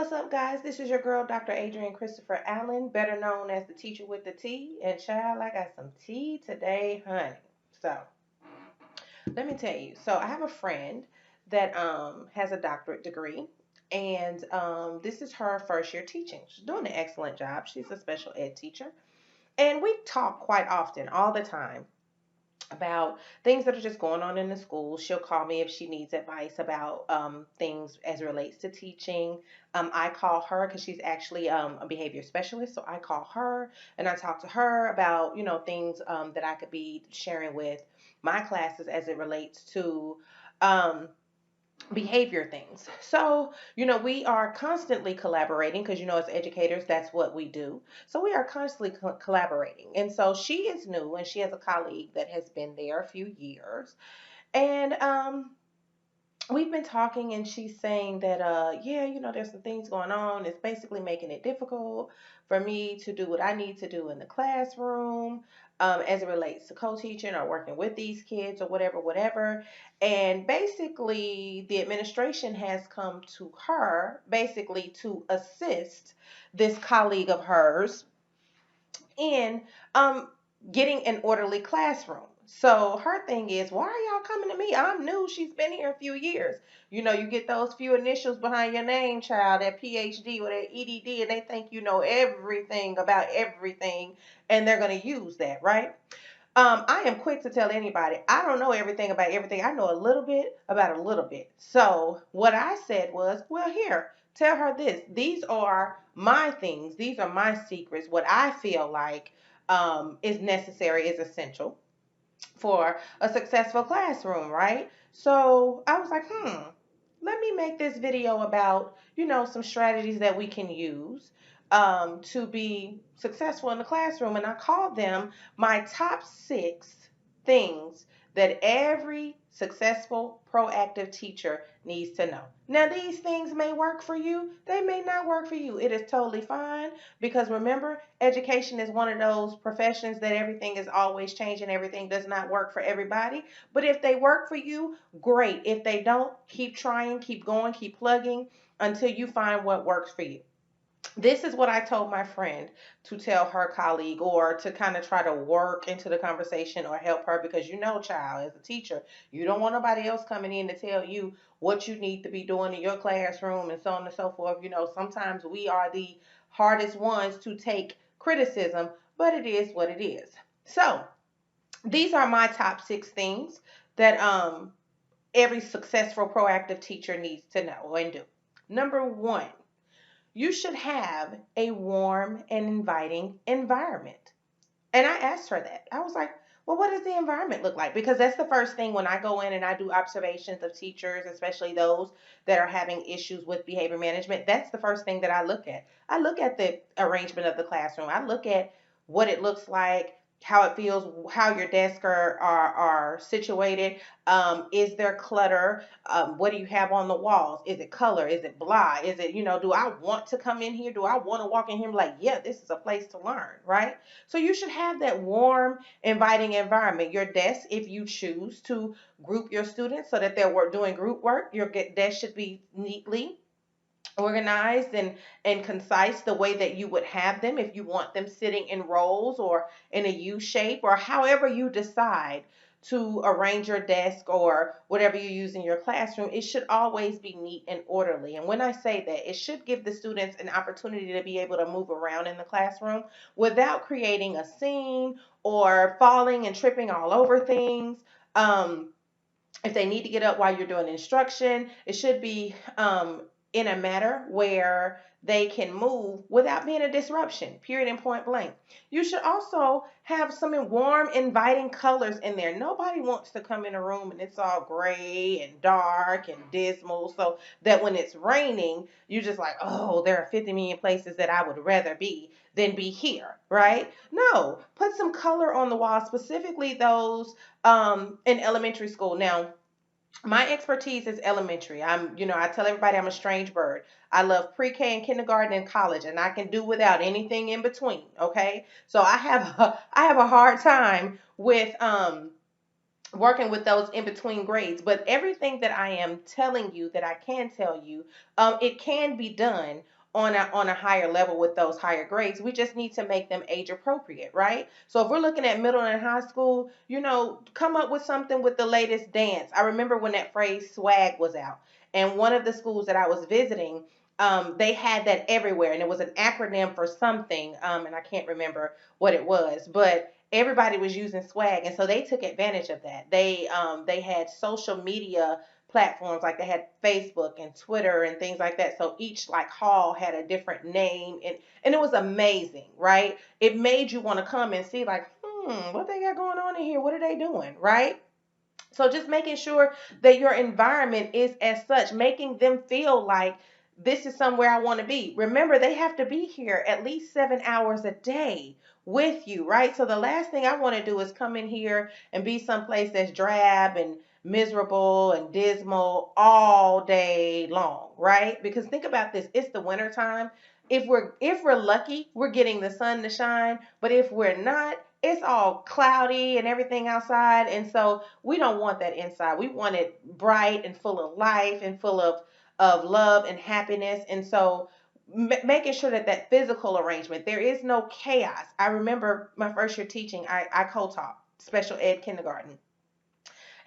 What's up, guys? This is your girl, Dr. Adrienne Christopher Allen, better known as the teacher with the T. And child, I got some tea today, honey. So let me tell you. So I have a friend that has a doctorate degree, and this is her first year teaching. She's doing an excellent job. She's a special ed teacher, and we talk quite often, all the time, about things that are just going on in the school. She'll call me if she needs advice about things as it relates to teaching. I call her because she's actually a behavior specialist. So I call her and I talk to her about, things that I could be sharing with my classes as it relates to um, behavior things. So, we are constantly collaborating because, as educators, that's what we do. So, we are constantly collaborating. And so, she is new and she has a colleague that has been there a few years. And we've been talking, and she's saying that, yeah, there's some things going on. It's basically making it difficult for me to do what I need to do in the classroom. As it relates to co-teaching or working with these kids or whatever, whatever. And basically, the administration has come to her basically to assist this colleague of hers in getting an orderly classroom. So her thing is, why are y'all coming to me? I'm new. She's been here a few years. You get those few initials behind your name, child, that PhD or that EDD, and they think you know everything about everything, and they're going to use that, right? I am quick to tell anybody, I don't know everything about everything. I know a little bit about a little bit. So what I said was, well, here, tell her this. These are my things. These are my secrets. What I feel like is necessary, is essential for a successful classroom, right? So I was like, let me make this video about, some strategies that we can use to be successful in the classroom. And I called them my top 6 things that every successful proactive teacher needs to know. Now, these things may work for you, they may not work for you. It is totally fine because remember, education is one of those professions that everything is always changing, everything does not work for everybody. But if they work for you, great. If they don't, keep trying, keep going, keep plugging until you find what works for you. This is what I told my friend to tell her colleague, or to kind of try to work into the conversation or help her, because child, as a teacher, you don't want nobody else coming in to tell you what you need to be doing in your classroom and so on and so forth. Sometimes we are the hardest ones to take criticism, but it is what it is. So these are my top 6 things that every successful proactive teacher needs to know and do. Number 1, you should have a warm and inviting environment. And I asked her that. I was like, well, what does the environment look like? Because that's the first thing when I go in and I do observations of teachers, especially those that are having issues with behavior management. That's the first thing that I look at. I look at the arrangement of the classroom. I look at what it looks like, how it feels, how your desks are situated. Is there clutter? What do you have on the walls? Is it color? Is it blah? Is it, do I want to come in here? Do I want to walk in here like, yeah, this is a place to learn, right? So you should have that warm, inviting environment. Your desk, if you choose to group your students so that they're doing group work, your desk should be neatly organized and concise, the way that you would have them if you want them sitting in rows or in a U shape, or however you decide to arrange your desk or whatever you use in your classroom. It should always be neat and orderly. And when I say that, it should give the students an opportunity to be able to move around in the classroom without creating a scene or falling and tripping all over things. If they need to get up while you're doing instruction, it should be in a manner where they can move without being a disruption, period and point blank. You should also have some warm, inviting colors in there. Nobody wants to come in a room and it's all gray and dark and dismal, so that when it's raining, you're just like, oh, there are 50 million places that I would rather be than be here, right? No, put some color on the wall, specifically those in elementary school. Now, my expertise is elementary. I tell everybody I'm a strange bird. I love pre-K and kindergarten and college, and I can do without anything in between. Okay, so I have a hard time with working with those in between grades. But everything that I am telling you that I can tell you, it can be done on a higher level with those higher grades. We just need to make them age appropriate, right? So if we're looking at middle and high school, come up with something with the latest dance. I remember when that phrase swag was out, and one of the schools that I was visiting, they had that everywhere, and it was an acronym for something, and I can't remember what it was, but everybody was using swag, and so they took advantage of that. They had social media platforms, like they had Facebook and Twitter and things like that. So each like hall had a different name, and it was amazing, right? It made you want to come and see like, what they got going on in here? What are they doing, right? So just making sure that your environment is as such, making them feel like this is somewhere I want to be. Remember, they have to be here at least 7 hours a day with you, right? So the last thing I want to do is come in here and be someplace that's drab and miserable and dismal all day long, right? Because think about this, it's the winter time. If we're lucky, we're getting the sun to shine, but if we're not, it's all cloudy and everything outside. And so we don't want that inside. We want it bright and full of life and full of love and happiness. And so making sure that that physical arrangement, there is no chaos. I remember my first year teaching, I co-taught special ed kindergarten,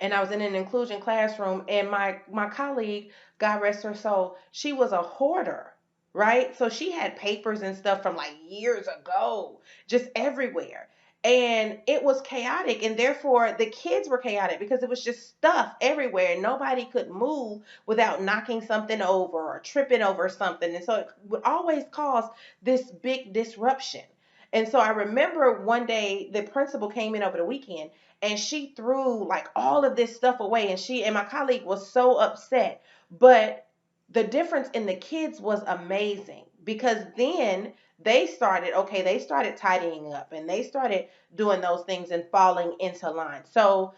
and I was in an inclusion classroom, and my colleague, God rest her soul, she was a hoarder, right? So she had papers and stuff from like years ago just everywhere. And it was chaotic, and therefore the kids were chaotic because it was just stuff everywhere, and nobody could move without knocking something over or tripping over something. And so it would always cause this big disruption. And so I remember one day the principal came in over the weekend, and she threw like all of this stuff away, and she and my colleague was so upset. But the difference in the kids was amazing, because then they started tidying up, and they started doing those things and falling into line. So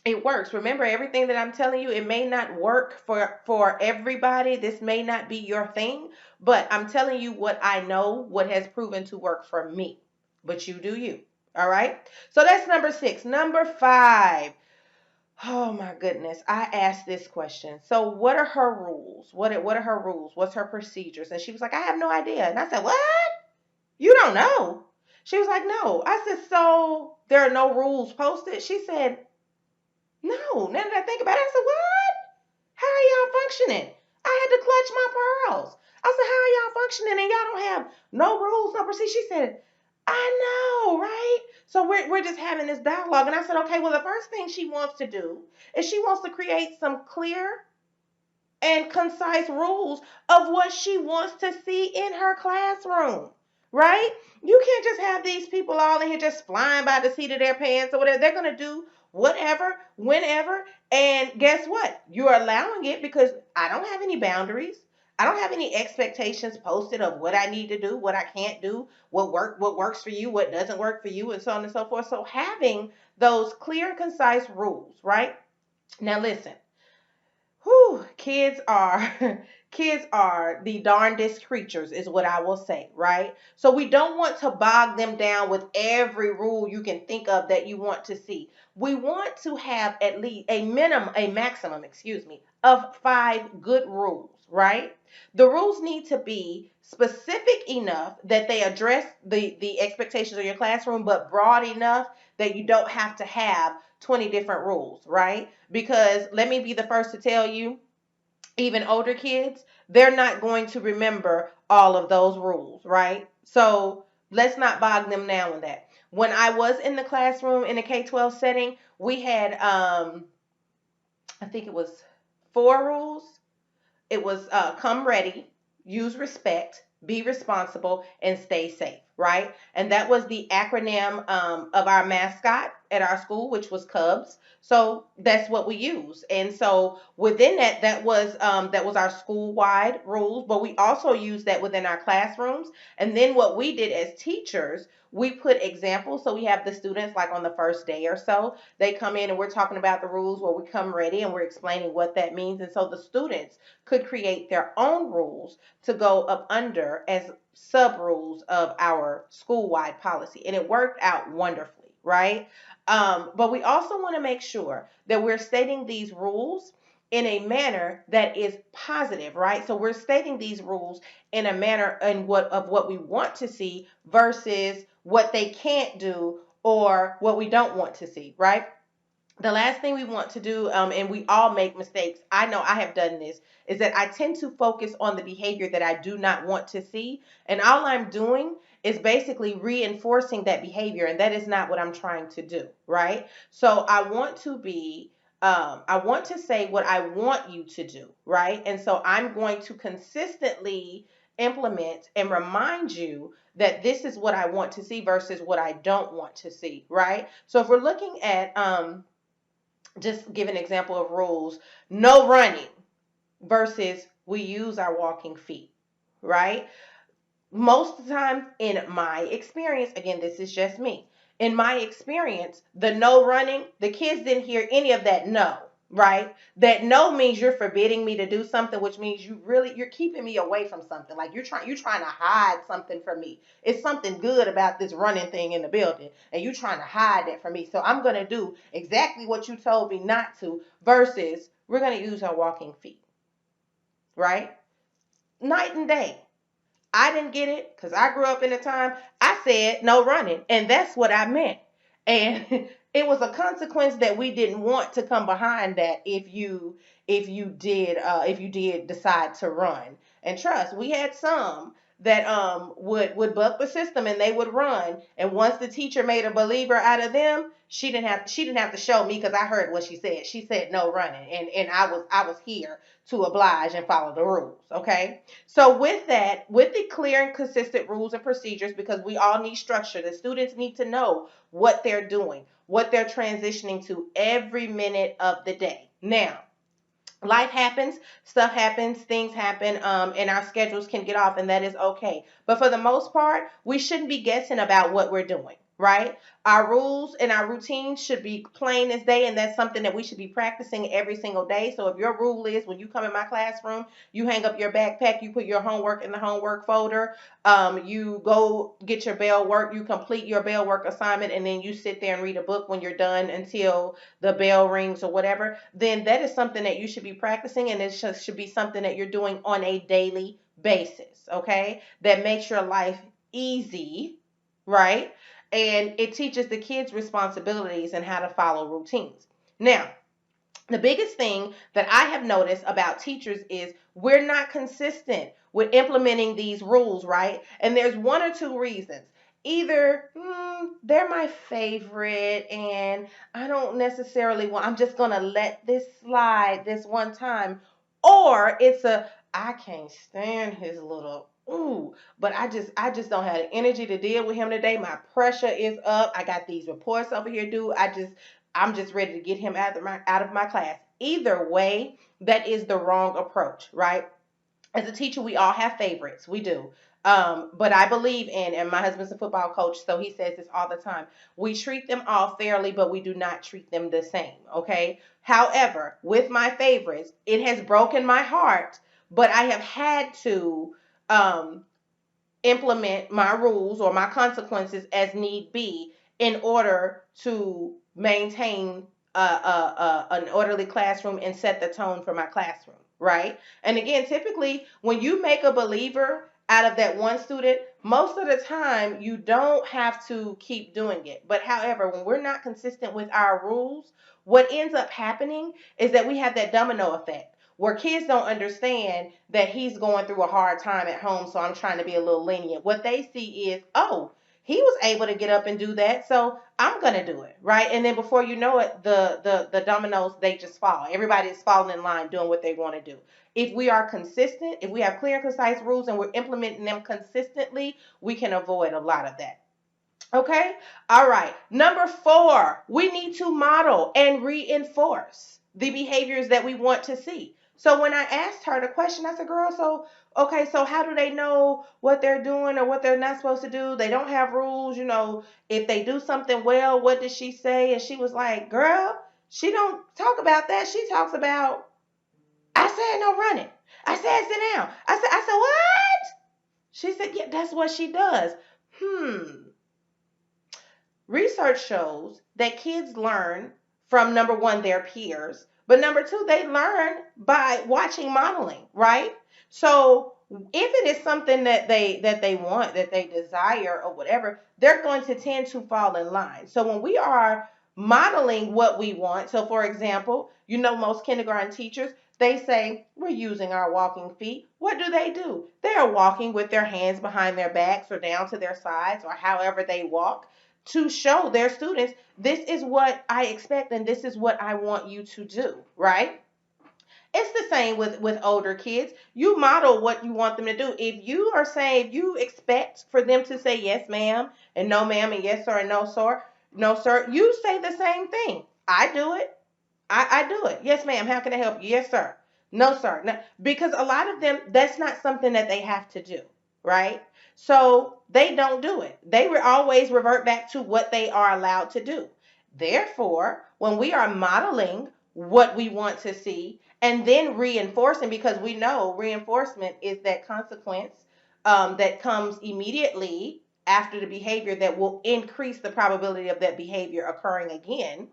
it works. Remember, everything that I'm telling you, it may not work for everybody. This may not be your thing, but I'm telling you what I know, what has proven to work for me. But you do you. All right? So that's number 6. Number 5. Oh my goodness. I asked this question. So what are her rules? What are her rules? What's her procedures? And she was like, I have no idea. And I said, "What? You don't know?" She was like, "No." I said, "So there are no rules posted?" She said, "No." Now that I think about it, I said, "What? How are y'all functioning?" I had to clutch my pearls. I said, "How are y'all functioning and y'all don't have no rules, no procedure?" She said, "I know, right?" So we're just having this dialogue. And I said, "Okay, well, the first thing she wants to do is she wants to create some clear and concise rules of what she wants to see in her classroom, right? You can't just have these people all in here just flying by the seat of their pants or whatever. They're going to do whatever, whenever. And guess what? You're allowing it because I don't have any boundaries. I don't have any expectations posted of what I need to do, what I can't do, what works for you, what doesn't work for you, and so on and so forth. So having those clear and concise rules, right? Now listen, whew, kids are kids are the darndest creatures, is what I will say, right? So we don't want to bog them down with every rule you can think of that you want to see. We want to have at least a maximum, excuse me, of 5 good rules, right? The rules need to be specific enough that they address the expectations of your classroom, but broad enough that you don't have to have 20 different rules, right? Because let me be the first to tell you, even older kids, they're not going to remember all of those rules, right? So let's not bog them down with that. When I was in the classroom in a K-12 setting, we had, I think it was 4 rules. It was come ready, use respect, be responsible, and stay safe, right? And that was the acronym of our mascot at our school, which was Cubs. So that's what we use. And so within that, that was our school-wide rules, but we also used that within our classrooms. And then what we did as teachers, we put examples. So we have the students like on the first day or so, they come in and we're talking about the rules where we come ready and we're explaining what that means. And so the students could create their own rules to go up under as sub rules of our school wide policy. And it worked out wonderfully, right? But we also want to make sure that we're stating these rules in a manner that is positive, right? So we're stating these rules in a manner and what we want to see versus what they can't do or what we don't want to see, right? The last thing we want to do, and we all make mistakes, I know I have done this, is that I tend to focus on the behavior that I do not want to see. And all I'm doing is basically reinforcing that behavior. And that is not what I'm trying to do, right? So I want to say what I want you to do, right? And so I'm going to consistently implement and remind you that this is what I want to see versus what I don't want to see, right? So if we're looking at, just give an example of rules, no running versus we use our walking feet, right? Most of the time, in my experience, again, this is just me. In my experience, the no running, the kids didn't hear any of that no, right? That no means you're forbidding me to do something, which means you're keeping me away from something. Like you're trying to hide something from me. It's something good about this running thing in the building, and you're trying to hide that from me. So I'm gonna do exactly what you told me not to, versus we're gonna use our walking feet, right? Night and day. I didn't get it because I grew up in a time I said no running, and that's what I meant. And it was a consequence that we didn't want to come behind that if you did decide to run. And trust, we had some that would buck the system and they would run. And once the teacher made a believer out of them, she didn't have to show me because I heard what she said. She said no running, and I was here to oblige and follow the rules. Okay. So with that, with the clear and consistent rules and procedures, because we all need structure, the students need to know what they're doing, what they're transitioning to every minute of the day. Now, life happens, stuff happens, things happen, and our schedules can get off, and that is okay. But for the most part, we shouldn't be guessing about what we're doing, right? Our rules and our routines should be plain as day, and that's something that we should be practicing every single day. So if your rule is when you come in my classroom, you hang up your backpack, you put your homework in the homework folder, you go get your bell work, you complete your bell work assignment, and then you sit there and read a book when you're done until the bell rings or whatever, then that is something that you should be practicing, and it should be something that you're doing on a daily basis, okay? That makes your life easy, right? And it teaches the kids responsibilities and how to follow routines. Now, the biggest thing that I have noticed about teachers is we're not consistent with implementing these rules, right? And there's one or two reasons. Either they're my favorite and I don't necessarily want, I'm just going to let this slide this one time. Or it's I can't stand his little, but I just don't have the energy to deal with him today. My pressure is up. I got these reports over here due. I'm just ready to get him out of my class. Either way, that is the wrong approach, right? As a teacher, we all have favorites. We do. But I believe in, and my husband's a football coach, so he says this all the time. We treat them all fairly, but we do not treat them the same. Okay. However, with my favorites, it has broken my heart, but I have had to um, implement my rules or my consequences as need be in order to maintain an orderly classroom and set the tone for my classroom, right? And again, typically, when you make a believer out of that one student, most of the time you don't have to keep doing it. But however, when we're not consistent with our rules, what ends up happening is that we have that domino effect where kids don't understand that he's going through a hard time at home, so I'm trying to be a little lenient. What they see is, oh, he was able to get up and do that, so I'm gonna do it, right? And then before you know it, the dominoes, they just fall. Everybody is falling in line doing what they want to do. If we are consistent, if we have clear and concise rules and we're implementing them consistently, we can avoid a lot of that. Okay? All right. Number 4, we need to model and reinforce the behaviors that we want to see. So when I asked her the question, I said, girl, so, okay, so how do they know what they're doing or what they're not supposed to do? They don't have rules. If they do something well, what did she say? And she was like, girl, she don't talk about that. She talks about, I said no running. I said sit down. I said, what? She said, yeah, that's what she does. Research shows that kids learn from number one, their peers, But number two, they learn by watching modeling, right? So if it is something that they want, that they desire or whatever, they're going to tend to fall in line. So when we are modeling what we want, so for example, most kindergarten teachers, they say we're using our walking feet. What do? They are walking with their hands behind their backs or down to their sides or however they walk to show their students this is what I expect and this is what I want you to do, right? It's the same with older kids. You model what you want them to do. If you expect for them to say yes ma'am and no ma'am and yes sir and no sir, no sir, you say the same thing. I do it. I do it. Yes ma'am, how can I help you? Yes sir. No sir. No, because a lot of them, that's not something that they have to do, right? So they don't do it. They will always revert back to what they are allowed to do. Therefore, when we are modeling what we want to see and then reinforcing, because we know reinforcement is that consequence that comes immediately after the behavior that will increase the probability of that behavior occurring again.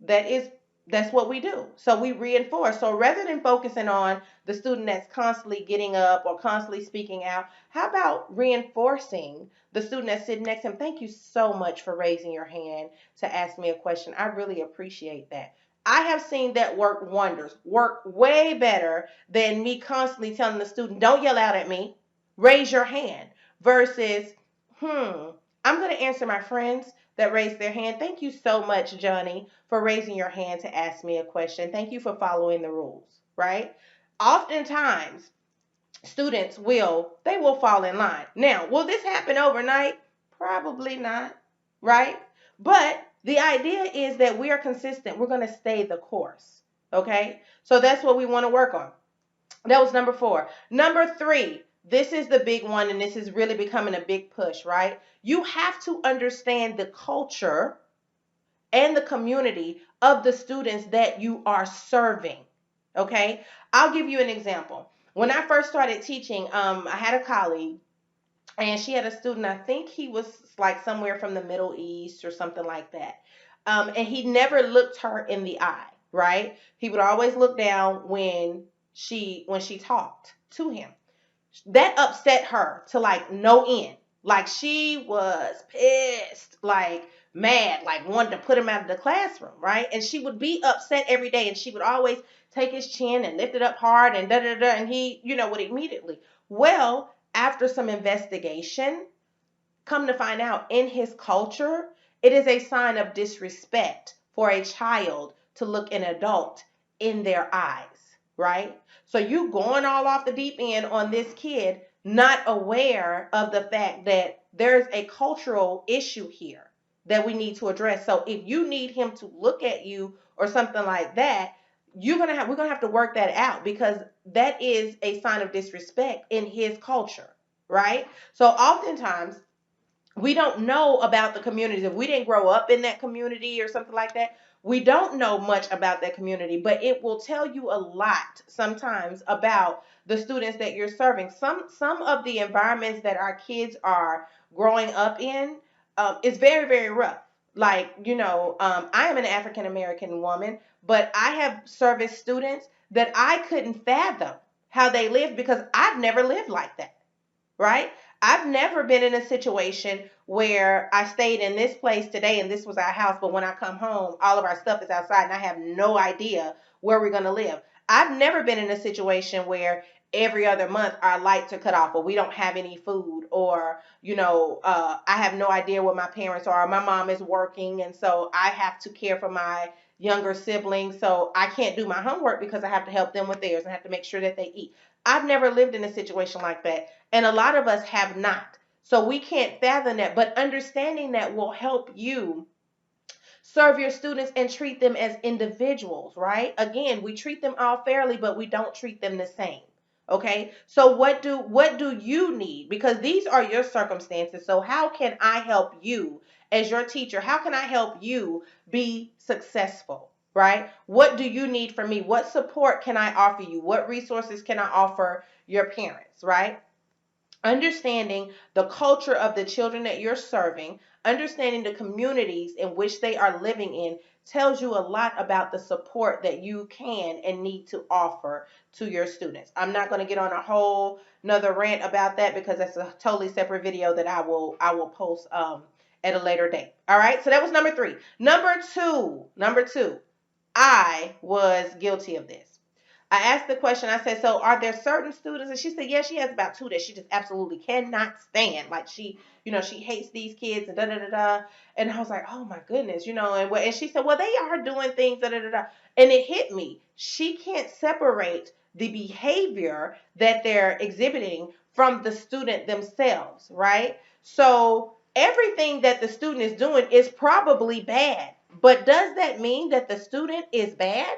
that is that's what we do. So we reinforce. So rather than focusing on the student that's constantly getting up or constantly speaking out, how about reinforcing the student that's sitting next to him? Thank you so much for raising your hand to ask me a question. I really appreciate that. I have seen that work wonders, work way better than me constantly telling the student, don't yell out at me, raise your hand, versus, I'm going to answer my friends that raised their hand. Thank you so much, Johnny, for raising your hand to ask me a question. Thank you for following the rules, right? Oftentimes, students will fall in line. Now, will this happen overnight? Probably not, right? But the idea is that we are consistent. We're going to stay the course, okay? So that's what we want to work on. That was number 4. Number 3, this is the big one, and this is really becoming a big push, right? You have to understand the culture and the community of the students that you are serving. Okay, I'll give you an example. When I first started teaching, I had a colleague, and she had a student. I think he was like somewhere from the Middle East or something like that. And he never looked her in the eye. Right? He would always look down when she talked to him. That upset her to like no end. Like she was pissed, like mad, like wanted to put him out of the classroom, right? And she would be upset every day, and she would always take his chin and lift it up hard and da da da, and he, would immediately. Well, after some investigation, come to find out in his culture, it is a sign of disrespect for a child to look an adult in their eyes, right? So you going all off the deep end on this kid, not aware of the fact that there's a cultural issue here that we need to address. So if you need him to look at you or something like that, we're gonna have to work that out, because that is a sign of disrespect in his culture, right? So oftentimes we don't know about the communities. If we didn't grow up in that community or something like that, we don't know much about that community, but it will tell you a lot sometimes about the students that you're serving. Some of the environments that our kids are growing up in is very, very rough. Like, I am an African American woman, but I have serviced students that I couldn't fathom how they lived, because I've never lived like that, right? I've never been in a situation where I stayed in this place today and this was our house, but when I come home, all of our stuff is outside and I have no idea where we're going to live. I've never been in a situation where every other month our lights are cut off or we don't have any food, or, I have no idea where my parents are. My mom is working, and so I have to care for my younger siblings. So I can't do my homework because I have to help them with theirs and have to make sure that they eat. I've never lived in a situation like that. And a lot of us have not. So we can't fathom that. But understanding that will help you serve your students and treat them as individuals, right? Again, we treat them all fairly, but we don't treat them the same. Okay? So what do you need? Because these are your circumstances. So how can I help you as your teacher? How can I help you be successful? Right? What do you need from me? What support can I offer you? What resources can I offer your parents, right? Understanding the culture of the children that you're serving, understanding the communities in which they are living in tells you a lot about the support that you can and need to offer to your students. I'm not going to get on a whole another rant about that because that's a totally separate video that I will post at a later date. All right, so that was number 3. Number two, I was guilty of this. I asked the question, I said, so are there certain students? And she said, yeah, she has about 2 that she just absolutely cannot stand. Like she hates these kids and da da da da. And I was like, oh my goodness, and she said, well, they are doing things, da da da da. And it hit me. She can't separate the behavior that they're exhibiting from the student themselves, right? So everything that the student is doing is probably bad. But does that mean that the student is bad?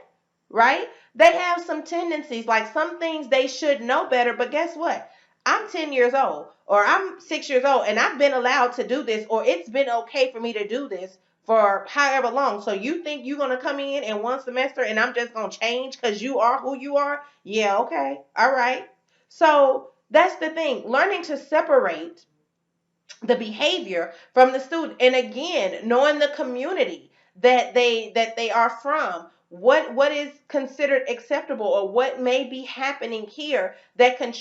Right? They have some tendencies, like some things they should know better, but guess what? I'm 10 years old or I'm 6 years old and I've been allowed to do this, or it's been okay for me to do this for however long. So you think you're going to come in one semester and I'm just going to change because you are who you are? Yeah, okay. All right. So that's the thing. Learning to separate the behavior from the student, and again knowing the community that they are from, what is considered acceptable, or what may be happening here that can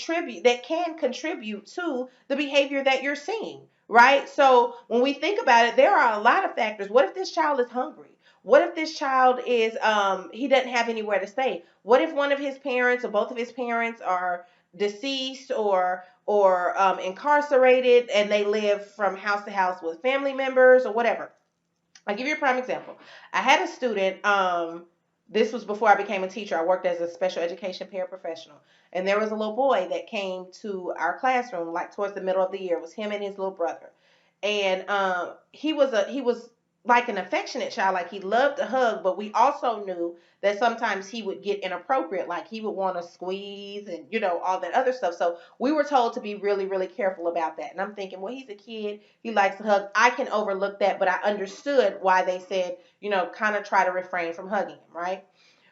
contribute to the behavior that you're seeing, right? So when we think about it, there are a lot of factors. What if this child is hungry? What if this child is he doesn't have anywhere to stay? What if one of his parents or both of his parents are deceased or incarcerated, and they live from house to house with family members or whatever? I'll give you a prime example. I had a student, this was before I became a teacher. I worked as a special education paraprofessional. And there was a little boy that came to our classroom like towards the middle of the year. It was him and his little brother. And he was like an affectionate child, like he loved to hug, but we also knew that sometimes he would get inappropriate, like he would want to squeeze and all that other stuff. So we were told to be really, really careful about that. And I'm thinking, well, he's a kid, he likes to hug. I can overlook that, but I understood why they said, kind of try to refrain from hugging him, right?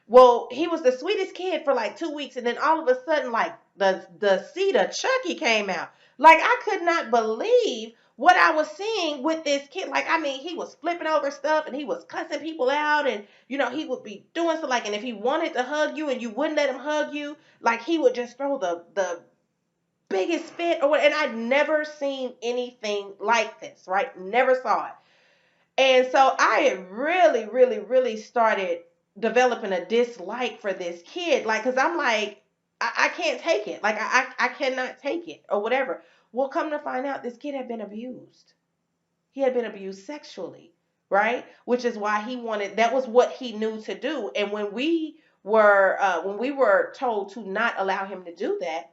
Well, he was the sweetest kid for like 2 weeks, and then all of a sudden, like the seed of Chucky came out. Like I could not believe what I was seeing with this kid. Like, I mean, he was flipping over stuff and he was cussing people out, and he would be doing stuff like, and if he wanted to hug you and you wouldn't let him hug you, like he would just throw the biggest fit or what. And I'd never seen anything like this, right? Never saw it. And so I had really, really, really started developing a dislike for this kid. Like, because I'm like, I can't take it. Like, I cannot take it or whatever. Well, come to find out, this kid had been abused. He had been abused sexually, right? Which is why that was what he knew to do. And when we were told to not allow him to do that,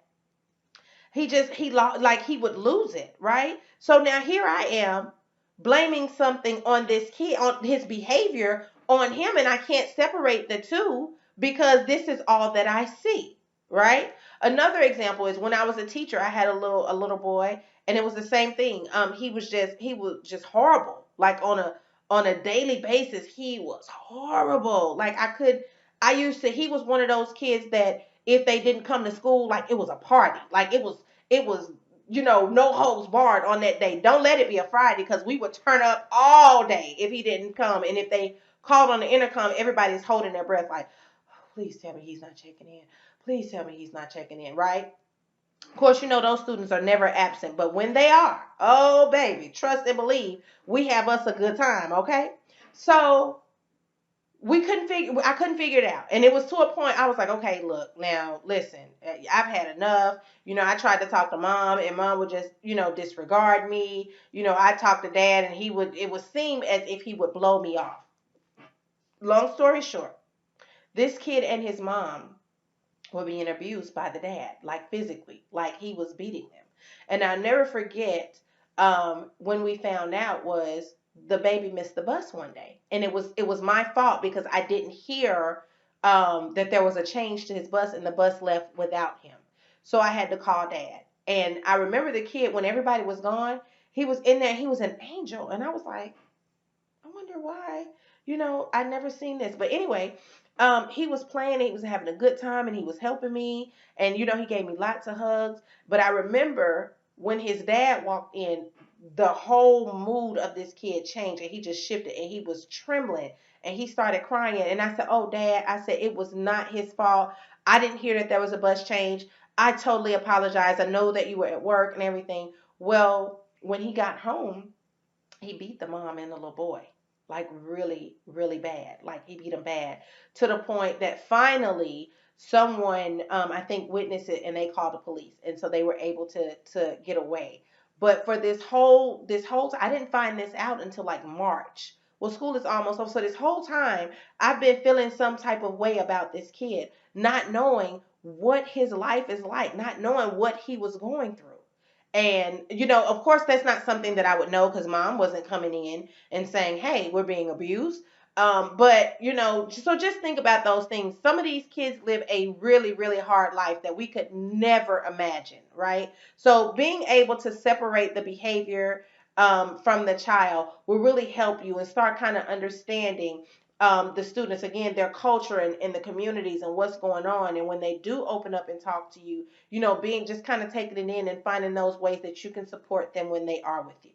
he would lose it, right? So now here I am blaming something on this kid, on his behavior, on him, and I can't separate the two because this is all that I see, right? Another example is when I was a teacher, I had a little boy, and it was the same thing. He was just horrible. Like on a daily basis, he was horrible. Like he was one of those kids that if they didn't come to school, like it was a party. Like it was no holds barred on that day. Don't let it be a Friday, because we would turn up all day if he didn't come. And if they called on the intercom, everybody's holding their breath like, oh, please tell me he's not checking in. Please tell me he's not checking in, right? Of course, those students are never absent, but when they are, oh baby, trust and believe, we have us a good time, okay? So I couldn't figure it out. And it was to a point I was like, okay, look, now listen, I've had enough. I tried to talk to mom, and mom would just, disregard me. I talked to dad, and it would seem as if he would blow me off. Long story short, this kid and his mom were being abused by the dad, like physically, like he was beating them. And I'll never forget, when we found out was the baby missed the bus one day, and it was my fault because I didn't hear that there was a change to his bus, and the bus left without him. So I had to call dad. And I remember the kid, when everybody was gone, he was in there. He was an angel, and I was like, I wonder why. I never seen this. But anyway, he was playing, he was having a good time, and he was helping me. And, he gave me lots of hugs. But I remember when his dad walked in, the whole mood of this kid changed, and he just shifted, and he was trembling, and he started crying. And I said, "Oh, Dad," I said, "it was not his fault. I didn't hear that there was a bus change. I totally apologize. I know that you were at work and everything." Well, when he got home, he beat the mom and the little boy, like really, really bad. Like he beat him bad, to the point that finally someone, I think, witnessed it, and they called the police, and so they were able to get away. But for this whole I didn't find this out until like March. Well, school is almost over, so this whole time I've been feeling some type of way about this kid, not knowing what his life is like, not knowing what he was going through. And, of course, that's not something that I would know, because mom wasn't coming in and saying, "Hey, we're being abused." But, so just think about those things. Some of these kids live a really, really hard life that we could never imagine, right? So being able to separate the behavior from the child will really help you and start kind of understanding the students, again, their culture and the communities and what's going on. And when they do open up and talk to you, being just kind of taking it in and finding those ways that you can support them when they are with you.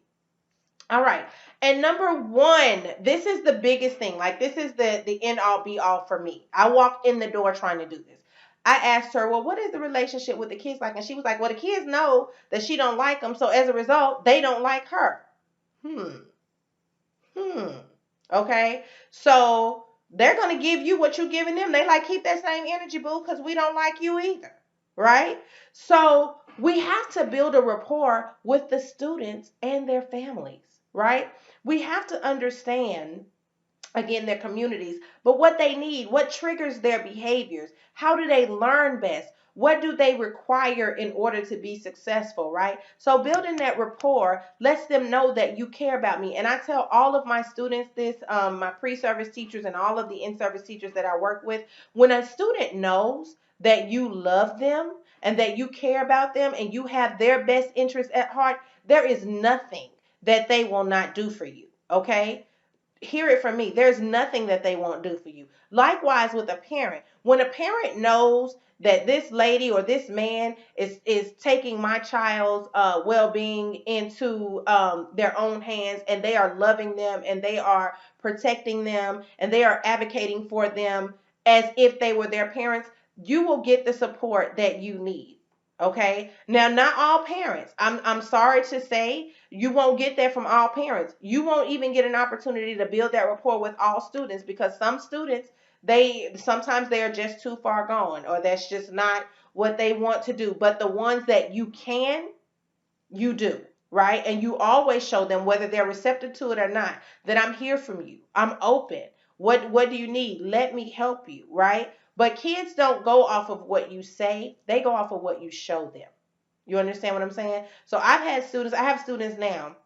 All right. And number one, this is the biggest thing. Like, this is the end all be all for me. I walked in the door trying to do this. I asked her, "Well, what is the relationship with the kids like?" And she was like, "Well, the kids know that she don't like them, so as a result, they don't like her." Hmm. Hmm. Okay. So they're gonna give you what you're giving them. They like, keep that same energy, boo, because we don't like you either. Right? So we have to build a rapport with the students and their families, right? We have to understand, again, their communities, but what they need, what triggers their behaviors, how do they learn best, what do they require in order to be successful, right? So building that rapport lets them know that you care about me. And I tell all of my students this, my pre-service teachers and all of the in-service teachers that I work with, when a student knows that you love them and that you care about them and you have their best interests at heart, there is nothing that they will not do for you, okay? Hear it from me. There's nothing that they won't do for you. Likewise with a parent. When a parent knows that this lady or this man is taking my child's well-being into their own hands, and they are loving them and they are protecting them and they are advocating for them as if they were their parents, you will get the support that you need. Okay. Now, not all parents. I'm sorry to say, you won't get that from all parents. You won't even get an opportunity to build that rapport with all students, because some students, they sometimes they are just too far gone, or that's just not what they want to do. But the ones that you can, you do, right? And you always show them, whether they're receptive to it or not, that I'm here from you. I'm open. What do you need? Let me help you, right? But kids don't go off of what you say. They go off of what you show them. You understand what I'm saying? So I have students now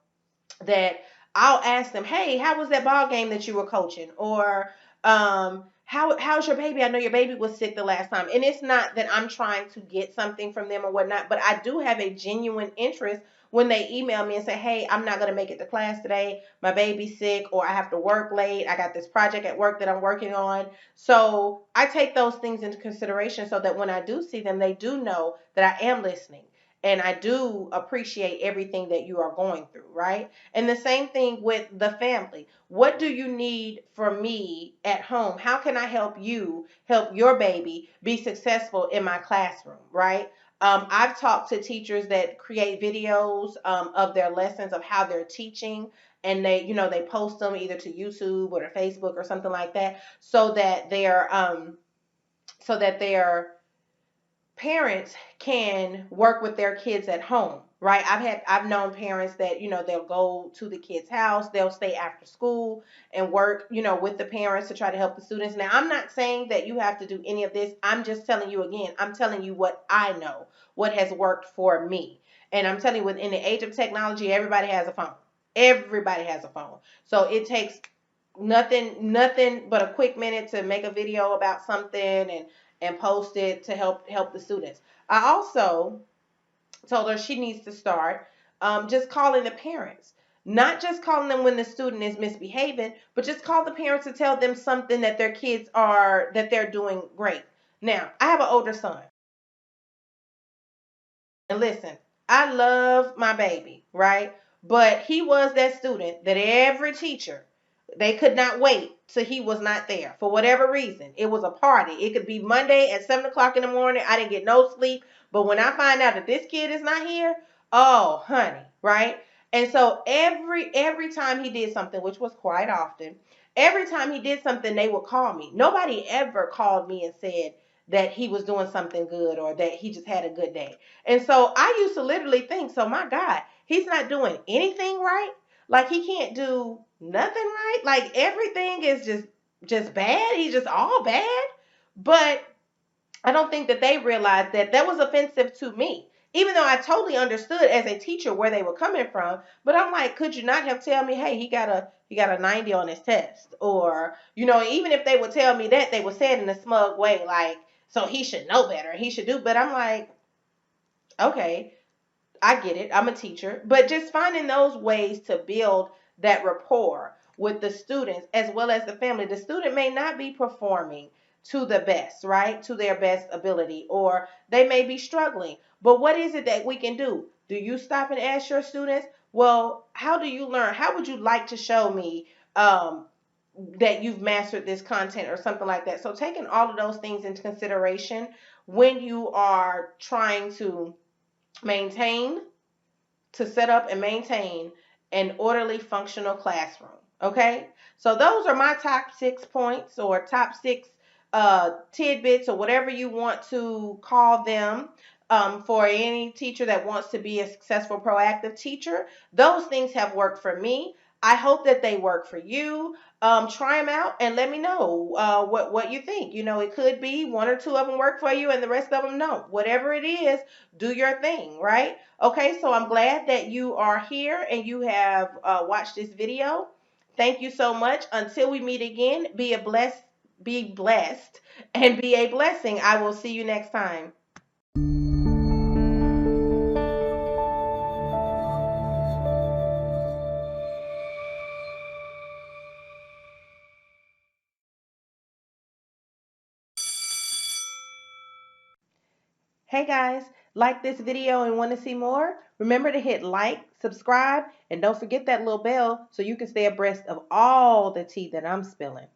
that I'll ask them, "Hey, how was that ball game that you were coaching?" Or how's your baby? I know your baby was sick the last time. And it's not that I'm trying to get something from them or whatnot, but I do have a genuine interest when they email me and say, "Hey, I'm not gonna make it to class today. My baby's sick, or I have to work late. I got this project at work that I'm working on." So I take those things into consideration, so that when I do see them, they do know that I am listening and I do appreciate everything that you are going through, right? And the same thing with the family. What do you need from me at home? How can I help you help your baby be successful in my classroom, right? I've talked to teachers that create videos of their lessons, of how they're teaching, and they post them either to YouTube or to Facebook or something like that, so that their parents can work with their kids at home, right? I've known parents that, they'll go to the kid's house, they'll stay after school and work, with the parents to try to help the students. Now, I'm not saying that you have to do any of this. I'm just telling you, again, I'm telling you what I know, what has worked for me. And I'm telling you, within the age of technology, everybody has a phone. Everybody has a phone. So it takes nothing but a quick minute to make a video about something and post it to help the students. I also told her she needs to start just calling the parents. Not just calling them when the student is misbehaving, but just call the parents to tell them something that their kids are, that they're doing great. Now, I have an older son. And listen, I love my baby, right? But he was that student that every teacher, they could not wait till he was not there for whatever reason. It was a party. It could be Monday at 7 o'clock in the morning. I didn't get no sleep. But when I find out that this kid is not here, oh honey, right? And so every time he did something, which was quite often, every time he did something, they would call me. Nobody ever called me and said that he was doing something good or that he just had a good day. And so I used to literally think, so my God, he's not doing anything right. Like he can't do nothing right. Like everything is just bad. He's just all bad. But I don't think that they realized that that was offensive to me. Even though I totally understood as a teacher where they were coming from, but I'm like, could you not have tell me, hey, he got a 90 on his test, or even if they would tell me that, they would say it in a smug way, like, so he should know better, he should do. But I'm like, okay, I get it. I'm a teacher, but just finding those ways to build that rapport with the students as well as the family. The student may not be performing to the best, right? To their best ability, or they may be struggling. But what is it that we can do? Do you stop and ask your students, well, how do you learn? How would you like to show me that you've mastered this content or something like that? So taking all of those things into consideration when you are trying to maintain to set up and maintain an orderly functional classroom. Okay, so those are my top 6 points or top six tidbits or whatever you want to call them, for any teacher that wants to be a successful proactive teacher. Those things have worked for me. I hope that they work for you. Try them out and let me know what you think. It could be one or two of them work for you and the rest of them don't. Whatever it is, do your thing, right? Okay, so I'm glad that you are here and you have watched this video. Thank you so much. Until we meet again, be blessed, and be a blessing. I will see you next time. Hey guys, like this video and want to see more? Remember to hit like, subscribe, and don't forget that little bell so you can stay abreast of all the tea that I'm spilling.